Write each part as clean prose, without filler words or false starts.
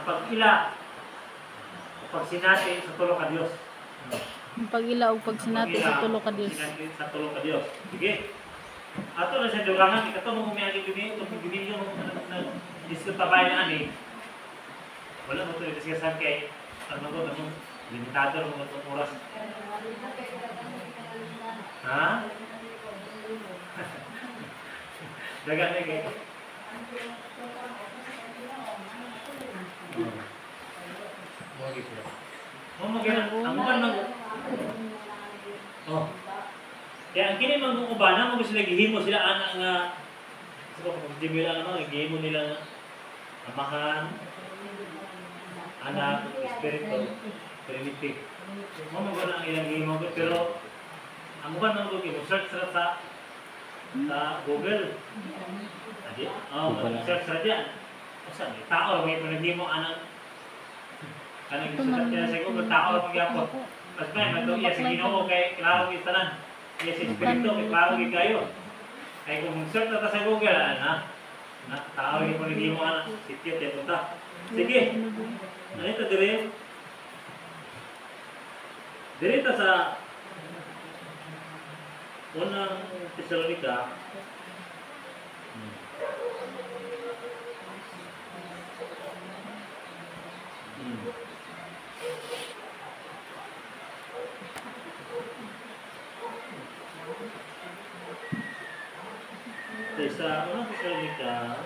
pag-ila o pagsinati sa tulo ka Dios. Ang pag-ila o pagsinati sa tulo ka Dios. Sinati sa tulo ka Dios. Sige. Ato na sa durangan ikato mo kumiyagi gini ito gini yung diskutabay na ani. Wala mo to diskusyon kay ano ko nung limitado mo itong oras. Ha? Dagan na kayo. Ang uban mag kaya ang kini mang ubanan mo sila gihimo sila ana nga so kung dimila naman gihimo nila amahan anak espiritu primitive mo ang ilang gihimo pero ang uban man ko search sa Google adi search sa diyan asa ni tao may panagimo anak kanang gisulat niya sa Google tao pagyapon mas may matuya sa Ginoo kay klaro gi tanan yes espiritu kay klaro gi kayo kay kung search ta sa Google na tao gi panagimo anak sityo te punta sige ano dire ta sa unang Tesalonika sa unang Tesalonika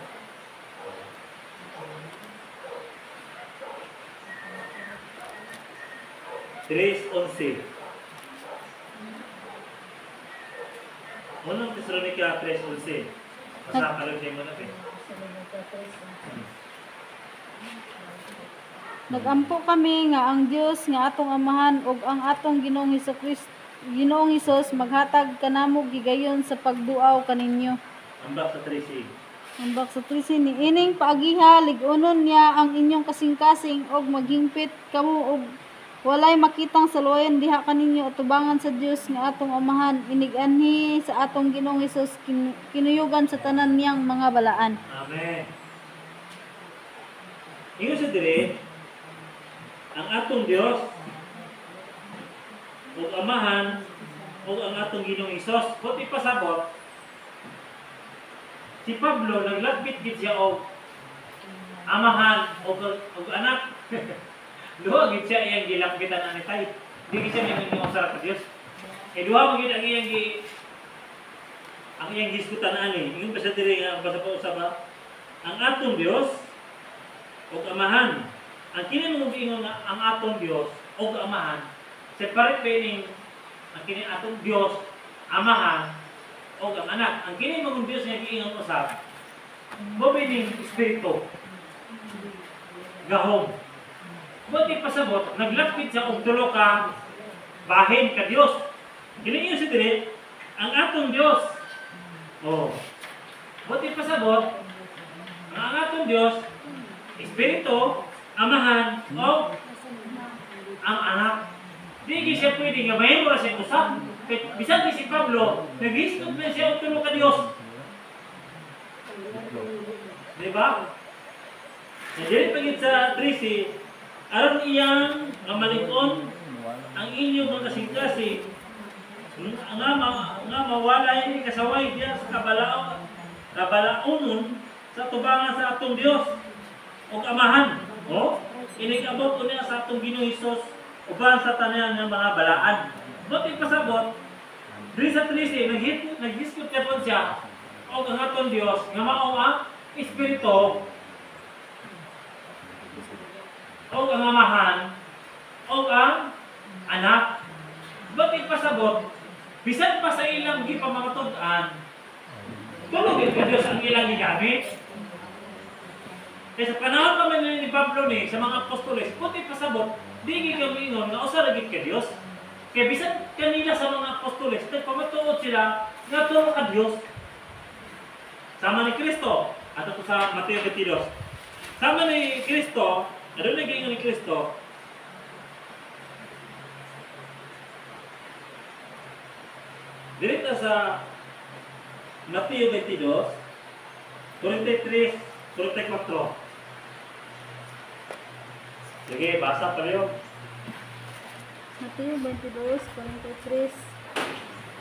3:11 unang Tesalonika 3:11 basta kalagay mo na rin. Nagampo kami nga ang Dios nga atong amahan ug ang atong Ginoong Hesus maghatag kanamo gigayon sa pagduaw kaninyo. Ambak sa 3:6. Ambak sa 3:6 niining paagiha lig-unon niya ang inyong kasing-kasing og maghingpit kamo og walay makitang saluayan diha kaninyo atubangan sa Dios nga atong amahan inig-anhi sa atong Ginoong Hesus kinuyugan sa tanan niyang mga balaan. Amen. Ingon sa dire ang atong Dios ug amahan ug ang atong Ginoong Hesus pati pasabot si Pablo naglapit gid siya og amahan ug anak. Duha gid siya iyang gilapitan ani tay. Di gid siya mingon sa Dios. Duha mo gid ang iyang gisgutan ani. Ingon pa sa diri nga basa pa usab ang atong Dios ug amahan. Ang kini mo giingon nga ang atong Dios ug amahan separate meaning ang kini atong Dios amahan o ang anak. Ang kini mong Diyos nga giingon usab. Mo meaning espiritu. Gahom. Buti pasabot naglapit sa og tulo ka bahin ka Dios. Kini si dire ang atong Dios. Buti pasabot ang atong Dios espiritu, amahan o ang anak. Di siya pwede nga mahimo sa usab. Bisan si Pablo, nag-istot na siya og tulo ka Dios. Diba? Dili pagit sa 13, aron iyang malikon ang inyo mga kasing-kasing nga mawalay kasaway diya sa kabalaonon sa tubangan sa atong Dios ug amahan. Inig-abot niya sa atong Ginoong Hesus uban sa tanan nga mga balaan. Buti pasabot, diri sa 13, nag-discuss ka po siya o ang atong Diyos nga mao ang espiritu o ang amahan o ang anak. Buti pasabot, bisan pa sa ilang gipamamatud-an, tulog ka Diyos ang ilang gigamit. Kaya sa panahon pa man ni Pablo ni sa mga apostoles, buti pasabot, di gigamingon nga usa ra gid ka Dios. Kaya bisan kanila sa mga apostoles, nagpamatuod sila nga tulo ka Dios. Sama ni Kristo, ato to sa Mateo 22. Sama ni Kristo, ano na giingon ni Kristo? Direta sa Mateo 22, 43, 44. Sige, basa pa rin. Mateo 22:43.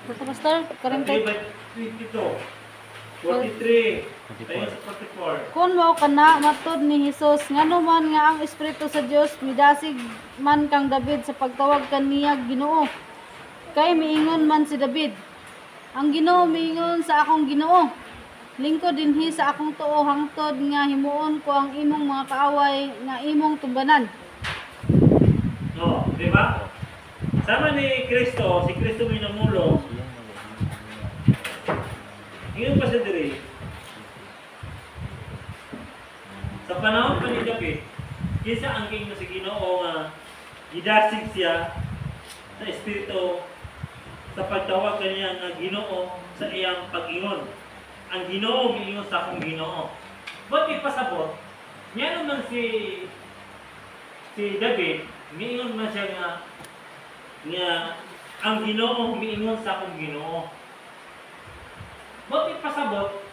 Basta pastor, 40. 22. 43. Tayo sa 44. Kung mao kana matud ni Hesus ngano man nga ang espiritu sa Dios midasig man kang David sa pagtawag kaniya Ginoo. Kay miingon man si David, ang Ginoo miingon sa akong Ginoo, lingkod dinhi sa akong tuo hangtod nga himuon ko ang imong mga kaaway nga imong tumbanan. No, di ba? Sama ni Kristo, si Kristo may namulo. Ngayon pa siya diri. Sa panahon pa ni David, kisa ang king si Ginoo nga gidasig siya sa espiritu sa pagtawag kaniya nga Ginoo sa iyang pag-ingon. Ang Ginoo miingon sa akong Ginoo. But ipasabot, niya naman si David, miingon man siya nga ang Ginoo miingon sa akong Ginoo. But ipasabot,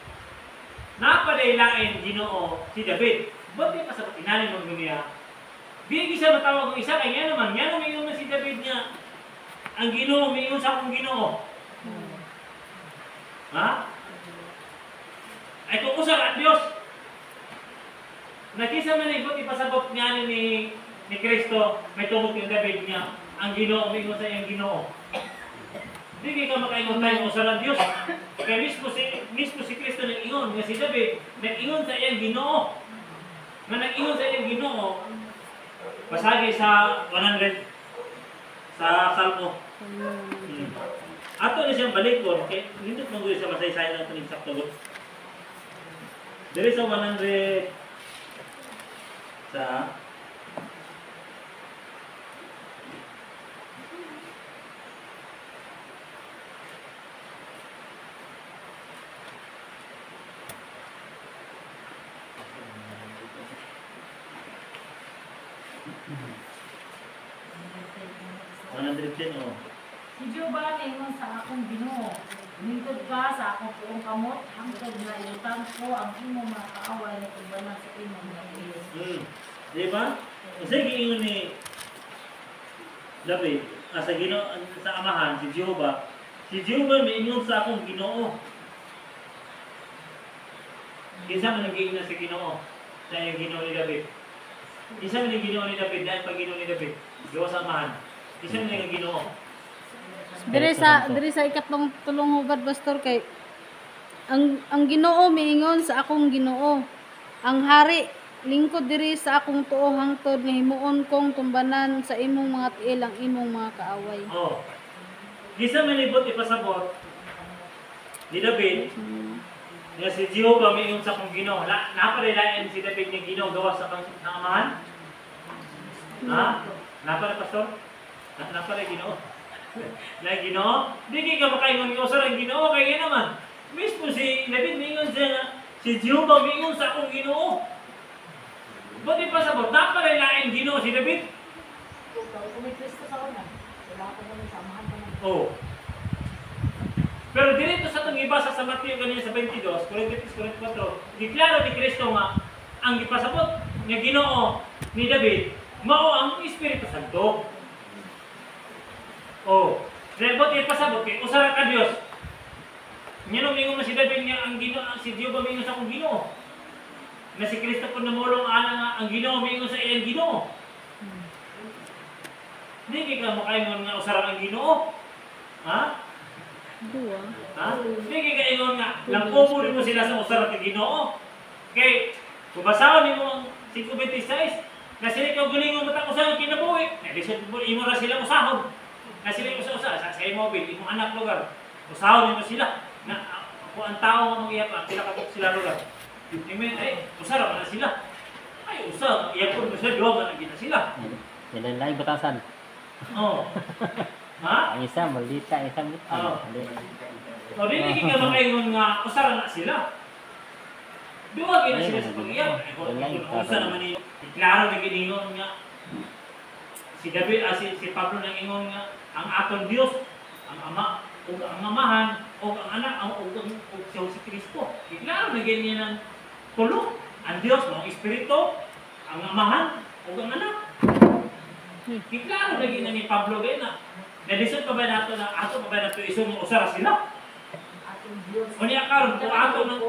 napadaylain Ginoo si David. But ipasabot, inanin mo niya. Di siya matawag ng isa, kaya nga naman miingon na si David niya, ang Ginoo miingon sa akong Ginoo. Ha? Ay kung usap ang Diyos, nakisa man ibot ipasabot niya ni Kristo, may tungkol kay David niya, ang Ginoo miingon sa iyang Ginoo. Hindi ka makaingon tayo usap ang Diyos. Kaya mismo si Kristo nag-ingon, nga si David, nag-ingon sa iyang Ginoo. Nga nag-ingon sa iyang Ginoo, pasagi sa 100, sa Salmo. Ato na siyang balikon, kaya hindi mong sa masaysayan ng tunig saktagot. Dari sa 100 sa 110 oh. Si Jehovah ingon sa akong Ginoo, lingkod ka sa akong tuong kamot, hangtod na ilutan ko ang imong mga kaaway na tumbanan sa imong mga iyos. Di ba? Kasi giingon ni David, sa Ginoo, sa amahan, si Jehovah miingon sa akong Ginoo. Kinsa man nag-iingon sa Ginoo, sa iyang Ginoo ni David. Kinsa man ang Ginoo ni David, dahil pag Ginoo ni David, gawa sa amahan. Kinsa man ang Ginoo. Diri sa ikatlong tulong hubad pastor kay ang Ginoo miingon sa akong Ginoo. Ang hari lingkod diri sa akong tuo hangtod nga himuon kong tumbanan sa imong mga tiil ang imong mga kaaway. Oh. Gisa manibot ipasabot ni David nga si Jehovah miingon sa akong Ginoo. Naparilayan si David nga Ginoo gawa sa kang amahan? Ha? Napara pastor? Napara Ginoo? Na Ginoo? Di ka makaingon ng usar ang Ginoo kaya naman. Mismo si David miingon siya nga si Jehovah miingon sa akong Ginoo. Ba't ipasabot? Naparilayan Ginoo si David? Kung may Kristo sa una, wala ko naman sa amahan naman. Oh. Pero dito sa itong ibasa sa Mateo kanina sa 22, 43, 44, diklaro ni Kristo nga ang ipasabot nga Ginoo ni David mao ang Espiritu Santo. Oh, dapat ipasabot kay usara ka Dios. Ngano mingon na si David nga ang Ginoo si Dios mingon sa akong Ginoo. Na si Kristo po namulong ana nga ang Ginoo mingon sa iyang Ginoo. Di ka makaingon nga usara ang Ginoo. Ha? Duwa. Ha? Hindi kay ingon nga, langkumo mo sila sa usara ng Ginoo. Kay, kung basahon mo ang 5:26, na sila ikaw galing mo matang usahan kinabuhi. Naglisod mo, imo ra sila usahon. Na sila yung usa-usa, sa mobile, imong anak lugar. Usahon mo sila. Na ako ang tao nga mag-iyak lang, sila kapag sila lugar. Imen, ay, usara man na sila. Ay, usah, iyak po mo sila, diwa man na gina sila. Yan lang batasan. Oo. Ha? Ang isa malita, ang isa mutan. Oo. O, di ka makaingon nga, usara na sila. Duwag na sila sa pag-iyak. Kung usa naman niyo, klaro na giningon nga, si David, si Pablo nang ingon nga, ang aton Dios, ang Ama, o ang Amahan, o ang Anak, o si Kristo. Klaro na ganyan ng tulong. Ang Dios, ang Espiritu, ang Amahan, o ang Anak. Kiklaro lagi na ni Pablo gay na. Nadisod pa ba nato na ato pa ba nato isong usara sila? Atong Diyos. Unya karon kung ato ng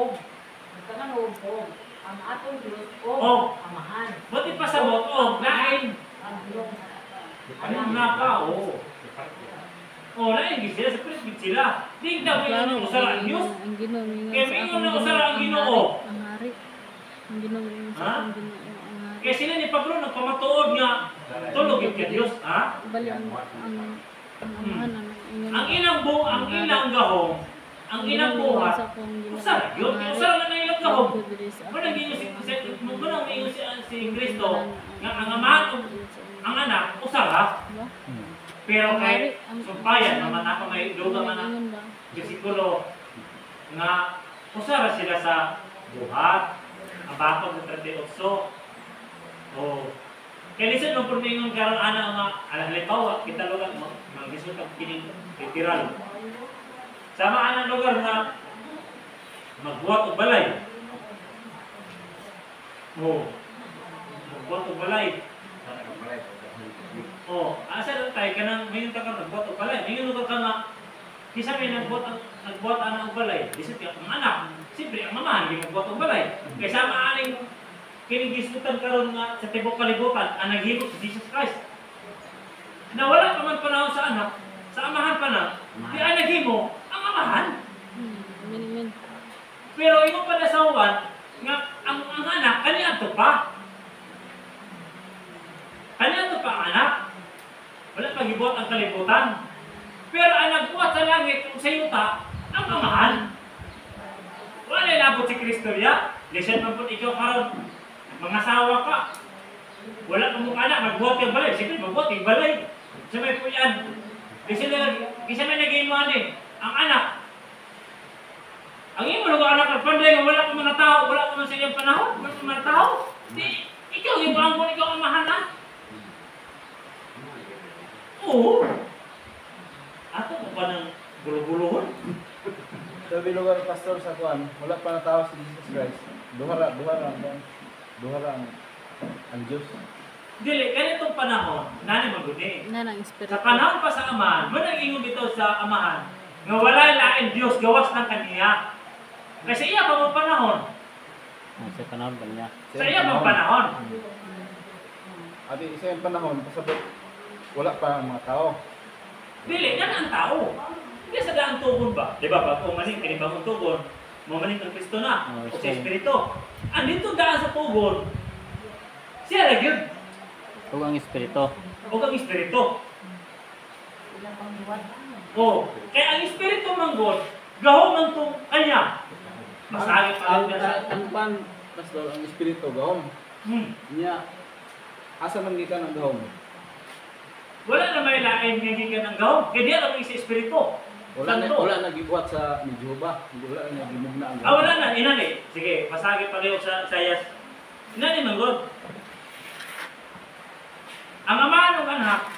Nagkananugog. Ang atong Diyos o Oh. amahan. buti pasabot lain. Ang Diyos. Ano nga ka? Lain gid sila sa Kristo sila. Di daw Klaro, yung usara ang Dios. ang Ginoo mingon Kaya sa mingon akong na usara ang Ginoo, Ginoo. ang hari. Ang Ginoo mingon sa Ha? akong Ginoo, ang hari. Kaya sila ni Pablo nagpamatuod nga tulog yung kay Dios, ha? Bali ang amahan ang ingon. Ang ilang gahong, ang ilang buhat, usara yun. Usara na ng ilang gahong. Kung naging si Kristo, nga ang amahan, ang anak, usara. Pero kay sumpayan, naman ako may luga man ang bersikulo nga usara sila sa buhat, ang bakod ng 38. Kaya lisan nung permingon karon ana nga halimbawa kita lugar mo magisod kag kining literal. Sama ana lugar nga magbuhat og balay. Magbuhat og balay. Asa lang tayo kanang mayon ta ka nagbuhat og balay. Mayon lugar ka nga kisa may nagbuhat ana og balay. Lisod ka ang anak. Siyempre ang mamahan di magbuhat og balay. Kaya sama aning kinigiskutan karon nga sa tibok kalibutan ang naghimo si Jesus Christ. Na wala pa man panahon sa anak, sa amahan pa na, di ang naghimo ang amahan. Amen. Pero imo pa nasawan nga ang anak kaniadto pa. Kaniadto pa ang anak. Wala pa gibuhat ang kalibutan. Pero ang nagbuhat sa langit o sa yuta, ang amahan. Wala labot si Kristo ya. Lesson man po ikaw karon. Mangasawa ka. Wala ka mong anak, magbuhat yung balay. Siyempre, magbuhat yung balay. Sa may puyan. Kasi may nag-iimuhan eh. Ang anak. Ang imo lugar anak ng panday, wala ka mga tao, wala ka man sa iyong panahon, wala ka mga tao. Di, ikaw yung bangon, ikaw ang mahana. Oo. Ato mo pa ng gulo-gulohon. Sabi lugar pastor sa kuan, wala pa na tao si Jesus Christ. Duhara ang Diyos. Dili, ganitong panahon, nani maguni. Na ng espiritu. Sa panahon pa sa amahan, mo nang ingon bitaw sa amahan, nga wala lain Dios gawas ng kaniya. Kasi iya pa mo panahon. Sa panahon ba niya? Sa iya pa panahon. Ati isa yung panahon, pasabot, wala pa ang mga tao. Dili, yan ang tao. Hindi sa daang tugon ba? Di ba? Pag umaling, kinibang tugon, mamaling ang Kristo na. O sa Espiritu. Andito daan sa tugon, siya lang yun. Huwag ang espiritu. O ang Espiritu. Ilang pang buwan. Kaya ang Espiritu manggod, gahong man itong kanya. Masagit pa lang sa... Ang pan, pastor, ang Espiritu, gahom. Niya, asa man gikan ang gahom? Wala na may lain nga gikan ng gahong. Kaya diyan ang isa Espiritu. Wala na gibuhat sa ni Jehova. Wala na gimugna ang Wala na. Inani. Sige, pasagit pa rin sa Sayas. Inani manggod. Ang ama ng anak,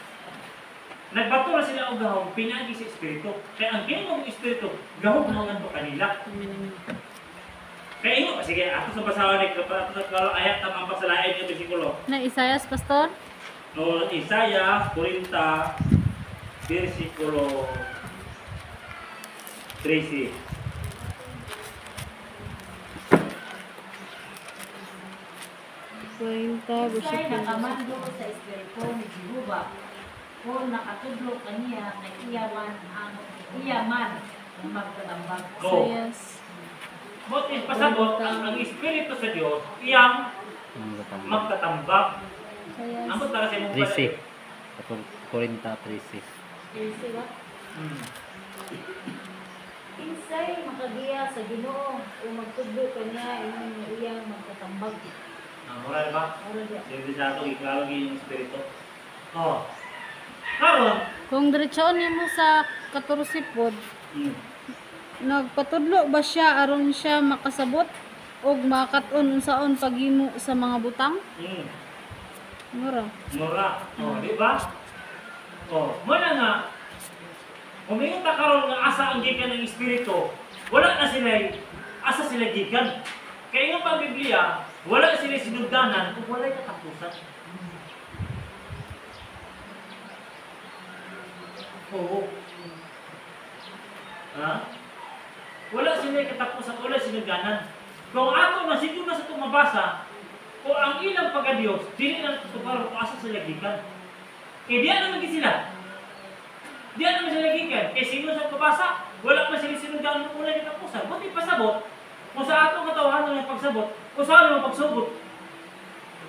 nagbato na sila og gahom, pinagi sa Espiritu. Kaya ang ginong Espiritu, gahom mga ito kanila. Kaya ino, sige, ato sa basawan ni ato sa ayat tamang pasalain yung bersikulo. Na Isaias, pastor? No, Isaiah 40, bersikulo 13. Isa'y nakamando sa Espiritu ni Jehova. Kung nakatudlo kaniya na iyaman ang magtatambag. Isaias. Buti pasabot ang Espiritu sa Diyos, iyang magtatambak. Isaias. Ang para sa imong 13. 40, 13. Diba? Insay makagiya sa Ginoo o magtudlo kaniya iyang magtatambag. Moral ba? Ora diya. Sige sa ato, iklaro yung Espiritu. Karon, Kung diretsoon mo sa 14 pod, nagpatudlo ba siya aron siya makasabot og makaton unsaon paghimo sa mga butang? Mura. mura. Di ba? Muna nga, humingon ta karon nga asa ang gikan ng Espiritu, wala na sila, asa sila gikan. Kaya nga pa Biblia, wala sila sinugdanan kung wala'y katapusan. Oo. Ha? Wala sila katapusan, wala sila ganan. Kung ato na siguro na sa itong mabasa, kung ang ilang pagka-Diyos, dili na ito para asa sila gikan. Kaya diyan naman sila. Diyan naman sila gikan. Kaya sino sa mabasa, wala pa sila sinugaan ng unang katapusan. Buti pasabot, kung sa atong katawahan ng pagsabot, kung saan mo pagsugod,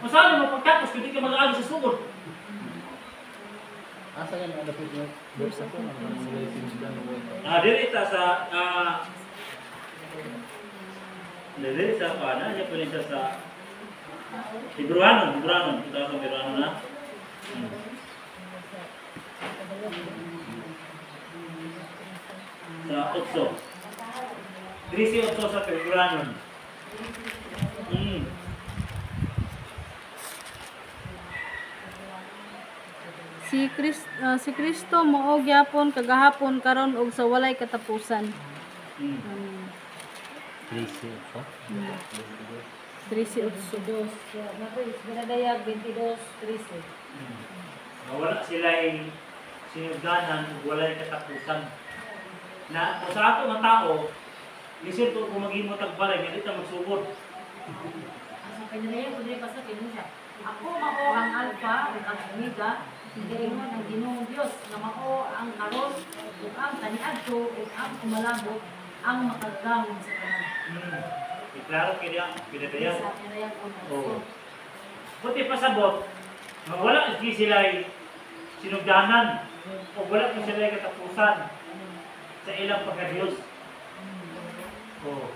kung saan mo pagtapos, kung di ka mag-aagi sa sugod. Asa yan ang dapat mo? Verse ako na Dirita sa dili sa pana, siya pwede siya sa Hebreano, kita sa Hebreano na. Sa 8. 13:8 sa Hebreano. Si Kristo mao gyapon kagahapon karon ug sa walay katapusan. 13 ito. 13:8. Nato is Binadayag 22:13. Wala sila ay sinugdanan ug walay katapusan. Na kung sa ato nga tao, lisod ko kung maghimo tagbalay, nga dito magsugod. Ang Binadayag ko din pa sa kinusya. Ako mao ang Alpha ug ang Omega, hingayon ang Ginoong Dios nga mao ang karon ug ang kaniadto ug ang kumalabot ang makagdamon sa tanan. Iklaro kaya pinadayan. Sa Binadayag ko. Oo. Buti pasabot, nga wala sila ay sinugdanan o wala pa sila ay katapusan sa ilang pagka-Diyos. Oo.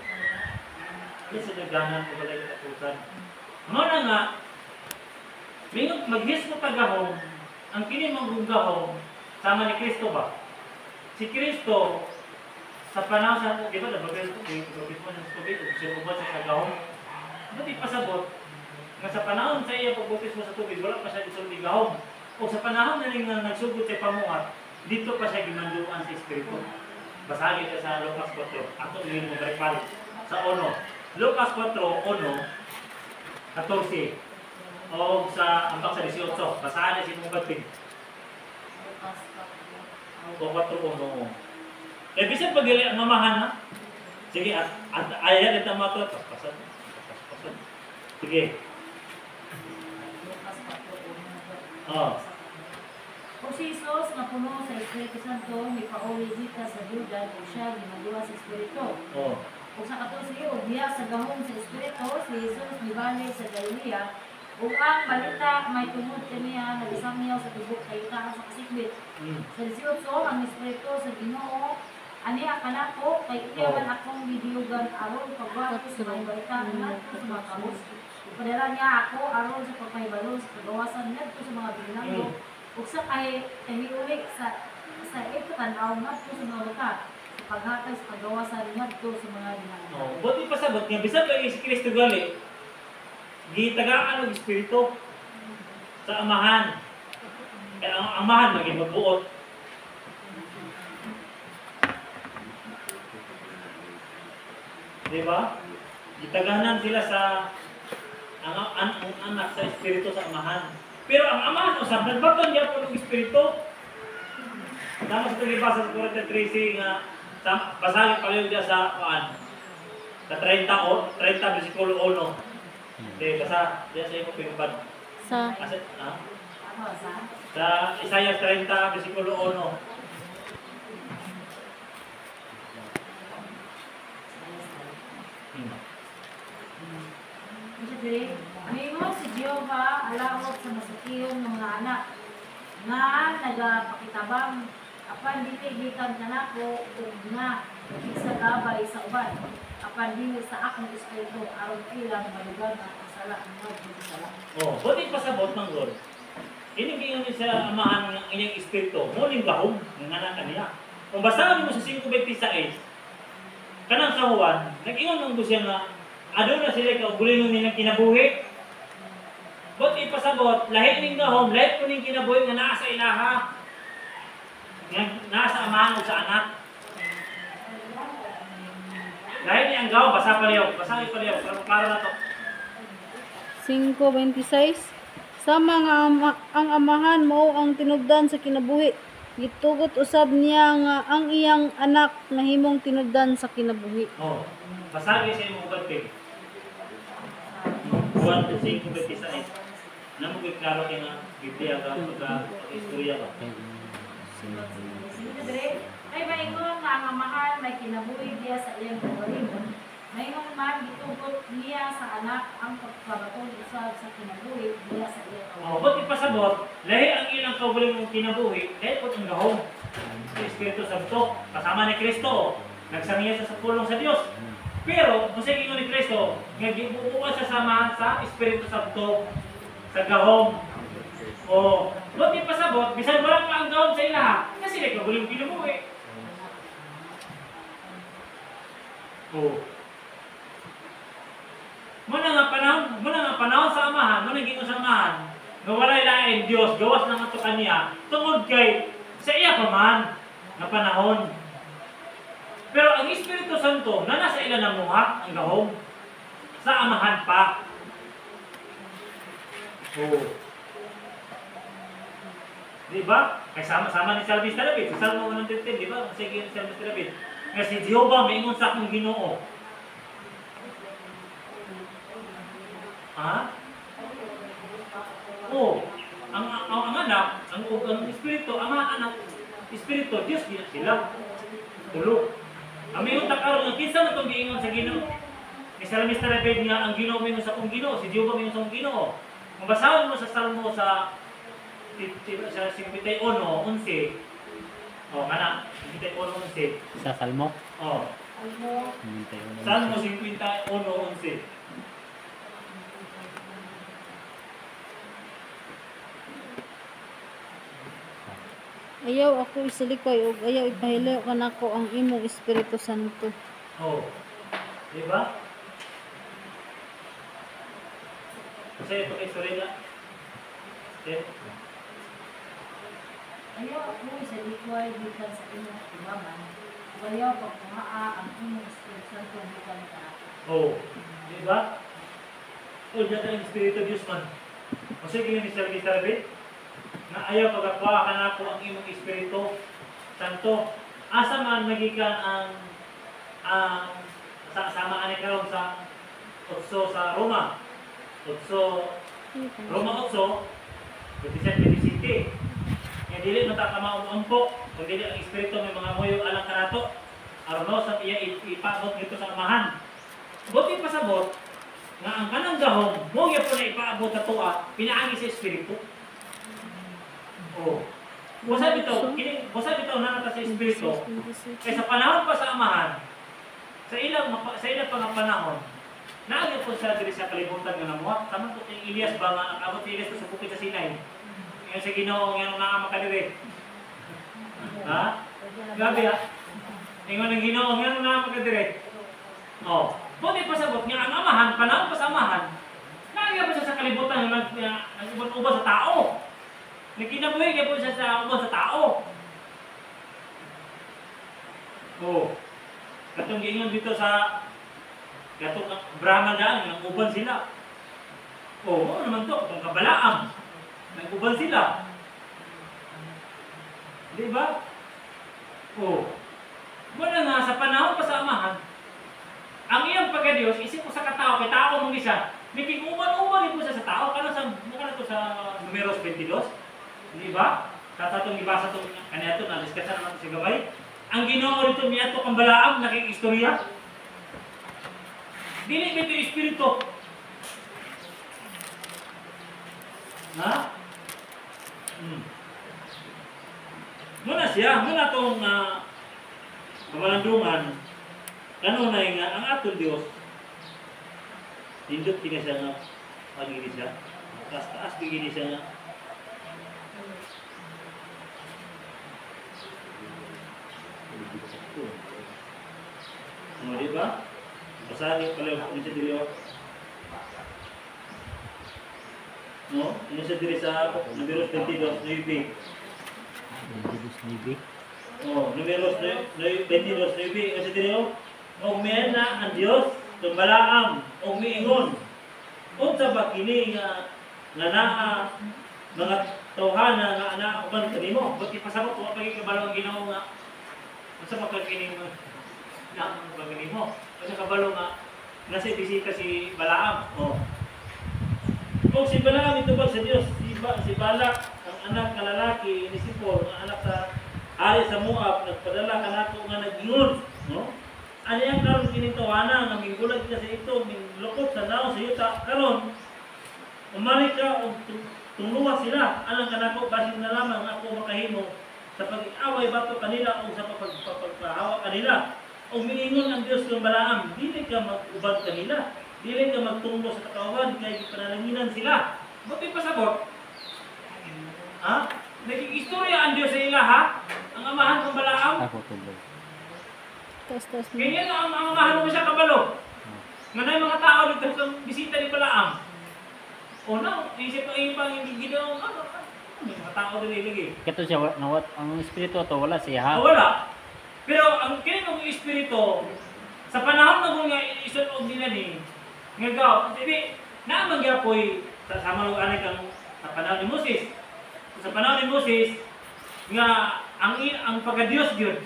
Hindi sinugdanan o wala ay katapusan. Muna nga, maghis mo tagahong, ang kini manggugahong, sama ni Kristo ba? Si Kristo, sa panahon sa, di ba, nabagay ko, nabagay mo ng tubig, o siya ubad sa tagahong, buti pasabot, nga sa panahon sa iya pagbutis mo sa tubig, wala pa siya isang ligahong. O sa panahon na rin na nagsugod sa pamuhat, dito pa siya gimanduan sa Espiritu. Basagin ka sa Lucas 4, ato nilin mo balik sa 1. Lucas 4, 1, 14. O sa ambak sa 18, basahan na si mong bating. O 4, 1. Eh, bisan pag ang mamahan ha? Sige, ayaw ito mga ito. Pasan. Sige. Kung si Jesus nga puno sa Espiritu Santo, may pauli dita sa Jordan o siya ginagawa sa Espiritu. Kung sa 14, o diya sa gahong sa Espiritu, si Jesus nibalik sa Galilea, ug ang balita may tungod kaniya nagasamyaw sa tubok kayutaan sa kasikbit. Sa 18, ang Espiritu sa Ginoo aniya kanako kay iya man akong bidiyugan aron pagwato sa mga balita ngadto sa mga kabus. Padala niya ako aron sa pagpahibalo sa kagawasan ngadto sa mga binango ug sa kahiyulik sa ito tan-aw ngadto sa mga lugar. Paghatag sa kagawasan ngadto sa mga binango. Buti pasabot nga bisan kay si Kristo gali, gitagaan og Espiritu sa amahan. Kaya ang amahan maging magbuot. Diba? Gitaganan sila sa ang anak sa Espiritu sa amahan. Pero ang amahan usab nagbaton niya po ng Espiritu. Tama sa tulibasa sa 43 nga basagin palayo diya sa sa 30 bersikulo 1. Basa diya sa imo pinubad. Sa Ano sa? Sa Isaiah 30 bersikulo 1. Mingon si Jehovah alawot sa masakihong ng mga anak nga nagapakitabang apan dili gikan kanako ug nga sa gabay sa uban apan dili sa akong espiritu aron ilang malugan ang sala ng sala. Buti pasabot ng Lord. Ini sa amahan ng inyong Espiritu, mo ning gahom ng anak kaniya. Kung basahin mo sa 5:26, kanang sa Juan, nag-ingon ng siya nga aduna sila kaugulingon nilang kinabuhi. Buti pasabot, lahi ning gahom, lahi ko ning kinabuhi nga naa sa ilaha. Nga naa sa amahan o sa anak. Lahi ni ang gahom, basahin paliyaw, para na to. 5:26 Sama nga ang amahan mao ang tinubdan sa kinabuhi Gitugot usab niya nga ang iyang anak nahimong tinubdan sa kinabuhi. Oh, basagi sa imong ugat Juan 5:26. Namo ko'y klaro kay nga Biblia ka pagka-istorya ka. Dire, ay maingon nga ang amahan may kinabuhi diya sa iyang kaugalingon. Maingon man gitugot niya sa anak ang pagkabatong usab sa kinabuhi diya sa iyang Oh, kaugalingon. ba't ipasabot? Lahi ang ilang kaugaling mong kinabuhi, kahit po ang gahong. Sa Espiritu Santo, kasama ni Kristo, nagsangiya siya sa pulong sa Diyos. Pero, kung sa ingon ni Kristo, nga gibubukan siya sama sa Espiritu Santo, sa gahong. O, ba't ipasabot? Bisan wala pa ang gahong sa ila, kasi may kaugaling kinabuhi. O, muna nga panahon sa amahan, muna gingon sa amahan, nga walay lain Dios gawas nang ato kaniya tungod kay sa iya pa man nga panahon. Pero ang Espiritu Santo na nasa ila namuha ang gahom sa amahan pa. Oh. Di ba? Kay sama-sama ni Salvis David, sa Salmo 110, di ba? Sige ni Salvis David. Nga si Jehovah maingon sa akong Ginoo. Ha? Oh, ang anak, ang espiritu, ang mga anak, espiritu, Diyos gina sila. Tulo. Ang may utak karon nga kinsa man tong giingon sa Ginoo. Ni Salmista David nga ang Ginoo mingon sa akong Ginoo, si Jehovah mingon sa akong Ginoo. Kung basahon mo sa Salmo sa 51:11. Oh, kana, 51:11. Sa Salmo. Oh, Ano? Salmo 51:11. Ayaw ako isalikoy ug ayaw ipahilayo kanako ang imong Espiritu Santo. Oh. Di ba? Kasi ito kay Sorella. Okay. Ayaw ako sa likway gikan sa imong imaman. Ayaw pagkuhaa ang imong Espiritu Santo gikan sa ako. Oh. Di ba? O dyan ang Espiritu Diyos man. O sige ni Salvi David, na ayaw pagkakuha ka na po ang imong Espiritu Santo. Asa man magikan ang sama ani karon sa 8 sa Roma. 8 Roma 8, 27. Nga dili man ta ka maumpo, kung dili ang Espiritu may mga moyo alang kanato. Aron sa iya ipaabot dito sa amahan. Buti pasabot nga ang kanang gahom mo gyapon na ipaabot sa tuwa pinaagi sa Espiritu. Oh. Busa bitaw nanata sa Espiritu. Kaya sa panahon pa sa amahan, sa ilang pa nga panahon, naagyo po sa diri sa kalibutan nga namuha. Sama po kay Elias ba nga abot si Elias sa bukid sa Sinai. Ngayon sa Ginoo nga naa makadiri. Ha? Gabi ha? Ingon ng Ginoo nga naa makadiri. Oh, buti pasabot nga ang amahan, panahon pa sa amahan, naagyo po siya sa kalibutan nga nag-ubod sa tao. Nagkinabuhi kaya po siya sa ubod sa tao. Oh. Katong giingon dito sa katong Brahman daan, nag-uban sila. Oh, ano naman to? Katong Kabalaam, nag-uban sila. Di ba? Oh. Muna nga, sa panahon pa sa amahan, ang iyang pagka-Diyos, isip ko sa katao, kay tao mong isa, may tig-uban-uban po siya sa tao. Kano to sa Numeros 22? Di ba? Tatong ibasa itong kanya ito, na-discussan naman sa gabay. Ang Ginoo rito niya ito kang Balaam, nakikistorya. Dili ba ito yung Espiritu? Ha? Muna itong kamalandungan, kanunay nga, ang atong Diyos, nindot kina siya nga, pag-ini siya, taas-taas bigini siya nga, di ba? Basahin pala yung sa diri. No? Ano sa diri sa Numeros 22:9. Oh, Numeros 22:9 kasi diri o men na ang Dios ng Balaam o miingon. Unsa ba kini nga naa mga tawhana nga anak uban kanimo. Buti pasabot wa pagi kabalo ang Ginoo nga. Unsa magkakining na uban kanimo? Unsa kabalo nga nasa bisita si Balaam. Oh. Kung si Balaam itubag sa Dios, si Balak ang anak nga lalaki ni Sipor, ang anak sa hari sa Moab, nagpadala kanato nga nagingon, no? Ano yan karon kinitawana nga minggulag ka sa ito, minglukot sa naong sa yuta karon. Umalik ka o tungluwa sila, alang kanako basin na lamang ako makahimo sa pag-away bato kanila o sa pagpahawa kanila. O miingon ang Dios kang Balaam, dili ka mag-ubad kanila, dili ka magtunglo sa katawan kay panalanginan sila. Buti pasabot. Ha? Naging-istorya ang Diyos sa ila, ha? Ang amahan ng Balaam. Ako tuloy. Tos. Kaya ang amahan mo siya kabalo. Nga na yung mga tao dito sa bisita ni Balaam. O na, isip ang ibang hindi ginawa. May mga tao din ilagay. Kato siya, nawat, ang espiritu to wala siya. Wala. Pero ang kinong espiritu, sa panahon na kung isunog nila ni, nga gaw, hindi, naamang gapoy, sa maluganay kang sa panahon ni Moses. Sa panahon ni Moses, nga ang pagka-Diyos yun,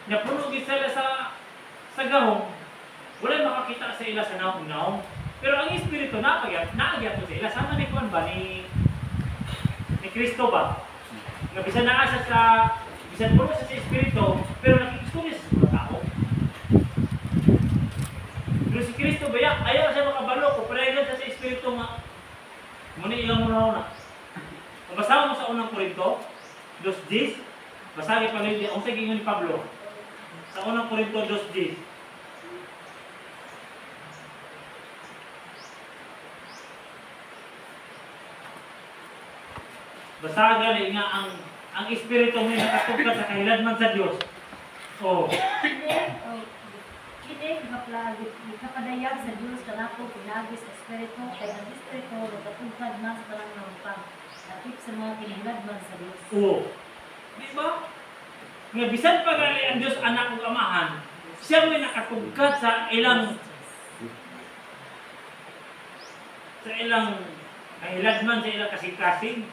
na puno sila sa gahong, wala makakita sa ila sa naong-naong. Pero ang espiritu, naagyat po sa ila. Sama ni Juan ba? Ni Cristo ba? Nga bisan na bisan puno sa espiritu, pero nakikistorya sa mga tao. Pero si Cristo ba yan? Ayaw siya makabalo ko, pero ayaw sa espiritu nga. Muna ilang muna. Basahin mo sa unang Korinto, 2:10. Basahin pa rin, ang saging ni Pablo. Sa unang Korinto, 2:10. Basahin gali nga ang espiritu may nakatugkad sa kahiladman sa Diyos. Oh. Kini kapadayag sa Diyos kanako pinagis sa espiritu kay ang espiritu nakatugkad na sa talang nampang. Takip sa mga kinahiladman sa Diyos. Oo. Di ba? Nga bisan pa gali ang Diyos anak ug amahan, siya may nakatugkad sa ilang kahiladman sa ilang kasing-kasing.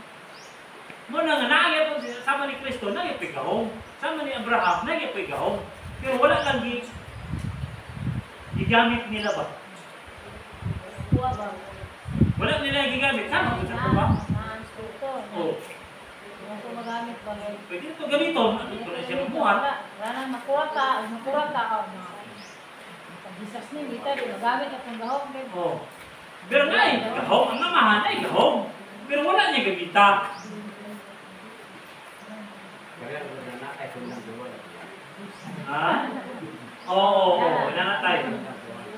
Muna nga naagya po sama ni Kristo, naagya po gahong. Sama ni Abraham, naagya po gahong. Pero wala lang gigamit nila ba? Kuha ba? Wala nila gigamit. Sama po sa ba? Oo. Kung ito magamit ba ngayon? Pwede ito gamiton. Ano ito na siya mamuhat? Wala nang makuha ka, pag-disas niya, dito, magamit at ang gahong. Oo. Pero nga gahong. Ang amahan ay gahong. Pero wala niya gamita. Ha? Oo, nanatay.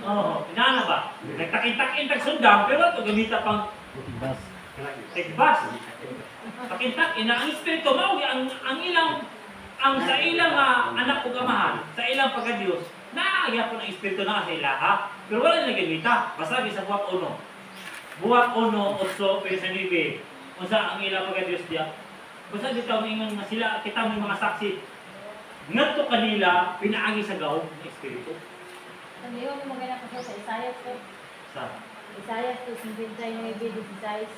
Oo, inana ba? Nagtakin-takin, tagsundang, pero ito gamita pang Bas. tegbas. Takin-takin, ang espiritu, mauwi, ang sa ilang anak o gamahan, sa ilang pagka-Diyos, naagya po ng espiritu na sa ila, ha? Pero wala nila gamita. Basabi sa buwak 1. Buwak 1, 8, pero sa 9. Unsa ang ilang pagka-Diyos diya? Basta dito ang ingon nga sila, kita may mga saksi. Ngadto kanila, pinaagi sa gawon ng espiritu. Sabi yung mga napasok sa Isaiah ko. Sa Isaiah 2:59-16.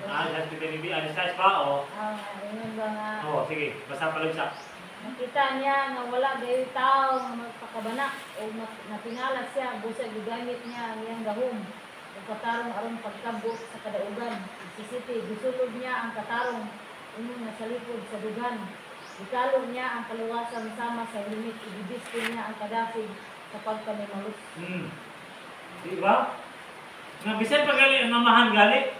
lahat kita ni Anisais pa, o. Ayun ba nga. Oo, sige, basta palagsak. Nakita niya nga wala gayon tao nga magpakabanak o napinala siya busa gigamit niya ang iyang gahom o katarong aron pagkabot sa kadaugan. Isisiti, gisulod niya ang katarong ingon nga sa likod sa dugan. Ikalo niya ang kaluwasan sama sa limit, ibibistin niya ang kadafig sa pagkamimalus. Di ba? Nga bisan pa gali ang mamahan gali,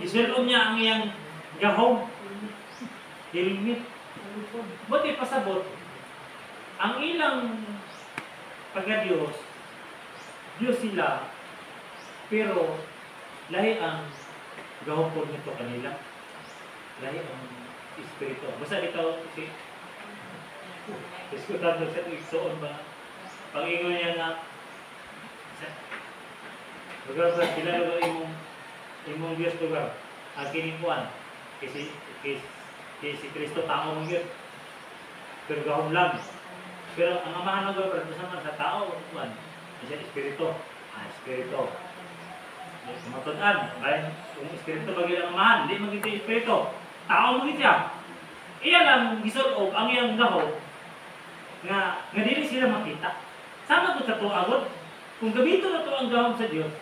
isulod niya ang iyang gahom. Hilmit. Buti pasabot, ang ilang pagka-Diyos, Diyos sila, pero lahi ang gahom po nito kanila. Lahi ang espiritu. Basta ikaw, diskutado sa iksoon ba? Pag-ingon niya nga, lugar ba, sila lugar imong Diyos lugar, ang kinikuan, kasi si Kristo tao mong yun. Pero gahom lang. Pero ang amahan ng lugar, sa tao, kuan, siya espiritu. Espiritu. Matun-an, ay, Kung espiritu ba gilang amahan, hindi magiging espiritu. Tao magiging siya. Iyan ang gisulob ang iyang gahom nga dili sila makita. Sama ko sa to agad. Kung gamito na to ang gahom sa Dios,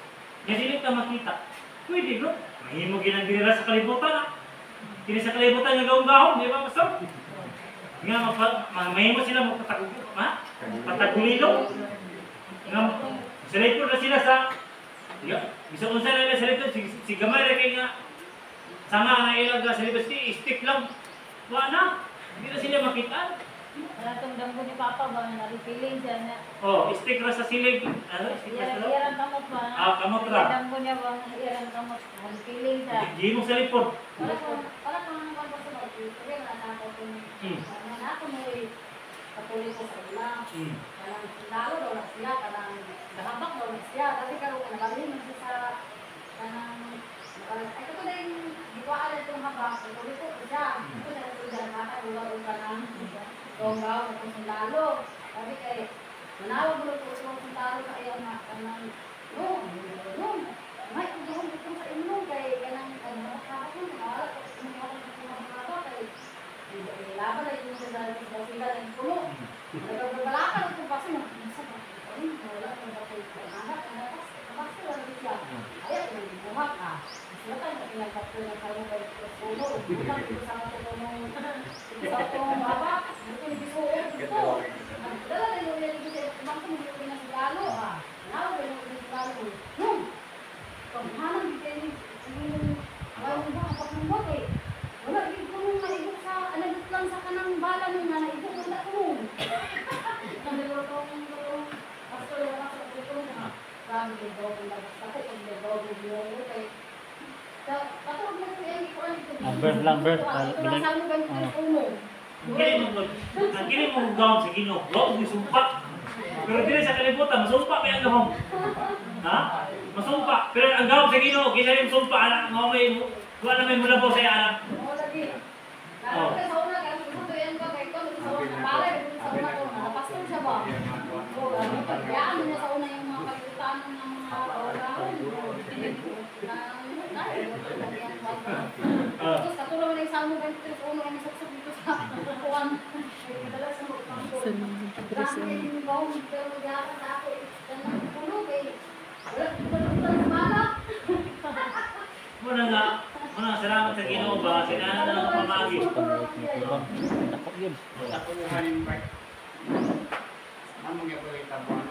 nga dili ka makita. Pwede bro. Mahimo ginang ginira sa kalibutan ha. Kini sa kalibutan nga gahom-gahom, di ba pastor? Nga mahimo sila patagulilo. Nga sa likod na sila sa bisa kung saan nila sa likod, si Gamay na kaya nga sama nga ilang sa likod, stick lang. Wala na. Hindi na sila makita. Wala itong damgo ni Papa ba na naripiling siya na. Oh, stick ra sa silig. Ano? Stick ra sa loob? Iyaran kamot ba? Kamot ra. Damgo niya ba iyaran kamot. Naripiling siya. Hindi mo sa likod. Wala ko nang pagpasa ba? Sabi na ako kung ako may patuloy ko sa ila. Kanang lalo daw na siya, kanang nahabak daw na siya. Kasi karoon ka nakalim siya sa kanang ay ito na yung gituaan itong habak. Patuloy ko siya. Ito na ito dyan nakakuluwa ka ng tonggaw na kung lalo. Sabi kay manawag mo ko sa talo sa iyo na kanang may kung ito sa inyo kay kanang nakakapon wala ko sa mga kay laban na yung sa sila ng puno. Nagbabalakan ito kasi nasa wala ko ba kay anak kasi wala siya. Ayaw ko nang bumak ah. Sila tayo pinagpapto ng kalong kay puno. Bumak ito sa mga sa itong baba. Ito yung bisuo. Ito. Dala na yung nilagay sa ibang kung hindi na sigalo ah. Nawa ba yung sigalo? Paghalang din yung alam mo ba kapag mo kay wala din ko nung maibok sa anagot lang sa kanang bala nung na naibok wala ko nung. Nandilotong pastor wala sa ito na. Sabi ko daw kung ako kung daw yung kay patawag na ko yan ko ano. Birth. Wala sa mo ba yung puno. Ang kini mong gahom sa Ginoo, wag mo sumpa. Pero dili sa kalibutan, masumpa pa ang gahom. Ha? Masumpa. Pero ang gahom sa Ginoo, kisa rin sumpa anak nga may wala may mulabaw sa anak. Oo lagi. Lalo ka sa una kasi ito yan ba kay ko sa una pare sa una ko napastor siya ba? Oo, pagyaan niya sa una yung mga kagutan ng mga oraw. Tapos katulong na yung Salmo 23:1 ay nasaksak dito sa kuwan. Madalas sa mga yung bawang pero magyaka sa ako ng puno kay wala ko bala. Muna salamat sa Ginoo ba sinana na ng pamagi. Dako yun. Ako yung halimbawa. Ano nga pala yung tabuan?